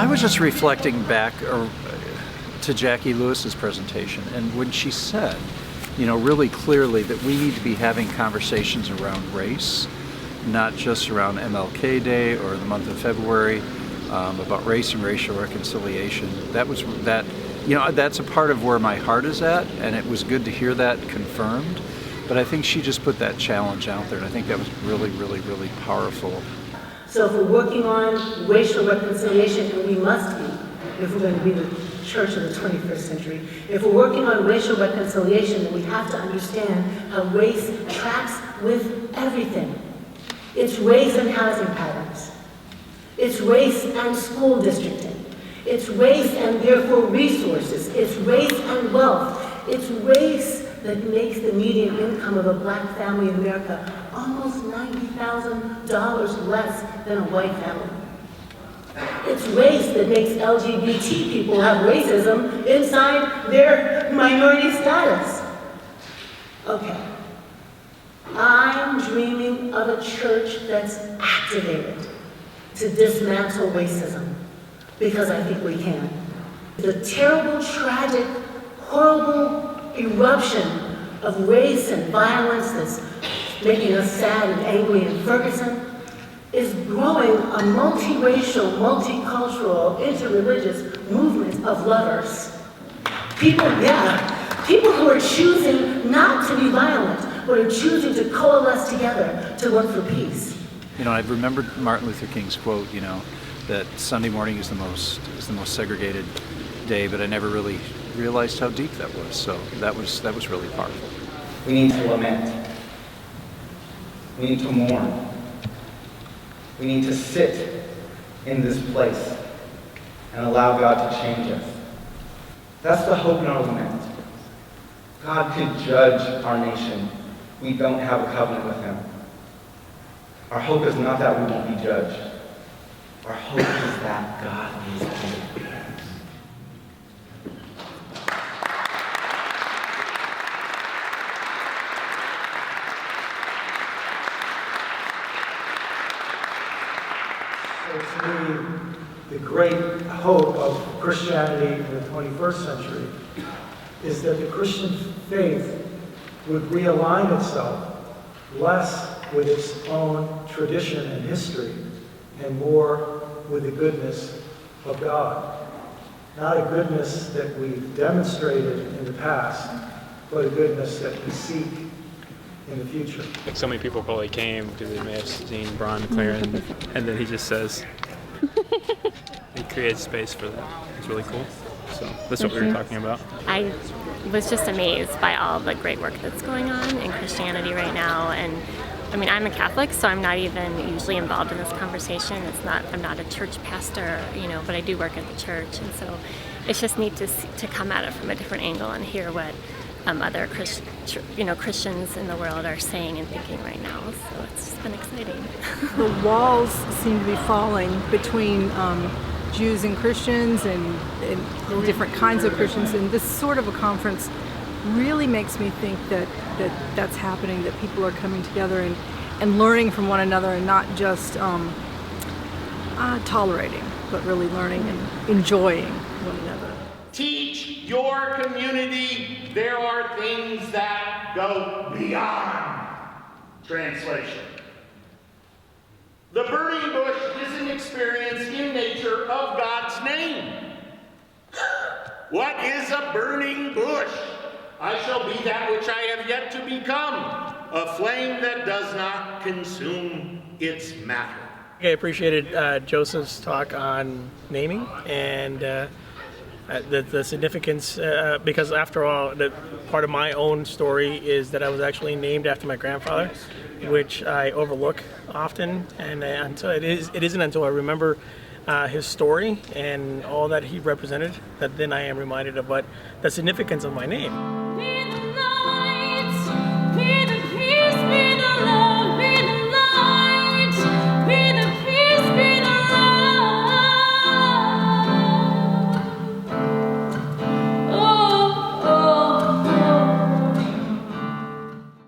was just reflecting back to Jacqui Lewis's presentation, and when she said, really clearly that we need to be having conversations around race, not just around MLK Day or the month of February, about race and racial reconciliation. That's a part of where my heart is at, and it was good to hear that confirmed. But I think she just put that challenge out there, and I think that was really, really, really powerful. So if we're working on racial reconciliation, and we must be, if we're going to be the church of the 21st century, if we're working on racial reconciliation, then we have to understand how race tracks with everything. It's race and housing patterns. It's race and school districting. It's race and therefore resources. It's race and wealth. It's race that makes the median income of a black family in America almost $90,000 less than a white family. It's race that makes LGBT people have racism inside their minority status. Okay. I'm dreaming of a church that's activated to dismantle racism, because I think we can. The terrible, tragic, horrible eruption of race and violence that's making us sad and angry in Ferguson is growing a multiracial, multicultural, interreligious movement of lovers. People who are choosing not to be violent, but are choosing to coalesce together to work for peace. I remembered Martin Luther King's quote, that Sunday morning is the most segregated day, but I never really realized how deep that was. So that was really powerful. We need to lament. We need to mourn. We need to sit in this place and allow God to change us. That's the hope in our lament. God could judge our nation. We don't have a covenant with him. Our hope is not that we won't be judged. Our hope is that God is king. So to me, the great hope of Christianity in the 21st century is that the Christian faith would realign itself less with its own tradition and history and more with the goodness of God. Not a goodness that we've demonstrated in the past, but a goodness that we seek in the future. Like so many people probably came because they may have seen Braun McLaren, and then he just says, he creates space for that. It's really cool. So that's what we were talking about. I was just amazed by all the great work that's going on in Christianity right now. And I'm a Catholic, so I'm not even usually involved in this conversation. I'm not a church pastor, but I do work at the church. And so it's just neat to come at it from a different angle and hear what other Christians in the world are saying and thinking right now. So it's just been exciting. The walls seem to be falling between Jews and Christians and different kinds of Christians, and this sort of a conference really makes me think that's happening, that people are coming together and learning from one another and not just tolerating, but really learning and enjoying one another. Teach your community there are things that go beyond translation. The burning bush is an experience in nature of God's name. What is a burning bush? I shall be that which I have yet to become, a flame that does not consume its matter. I appreciated Joseph's talk on naming and the significance, because after all, part of my own story is that I was actually named after my grandfather, which I overlook often, and until it isn't until I remember his story and all that he represented that then I am reminded of what the significance of my name.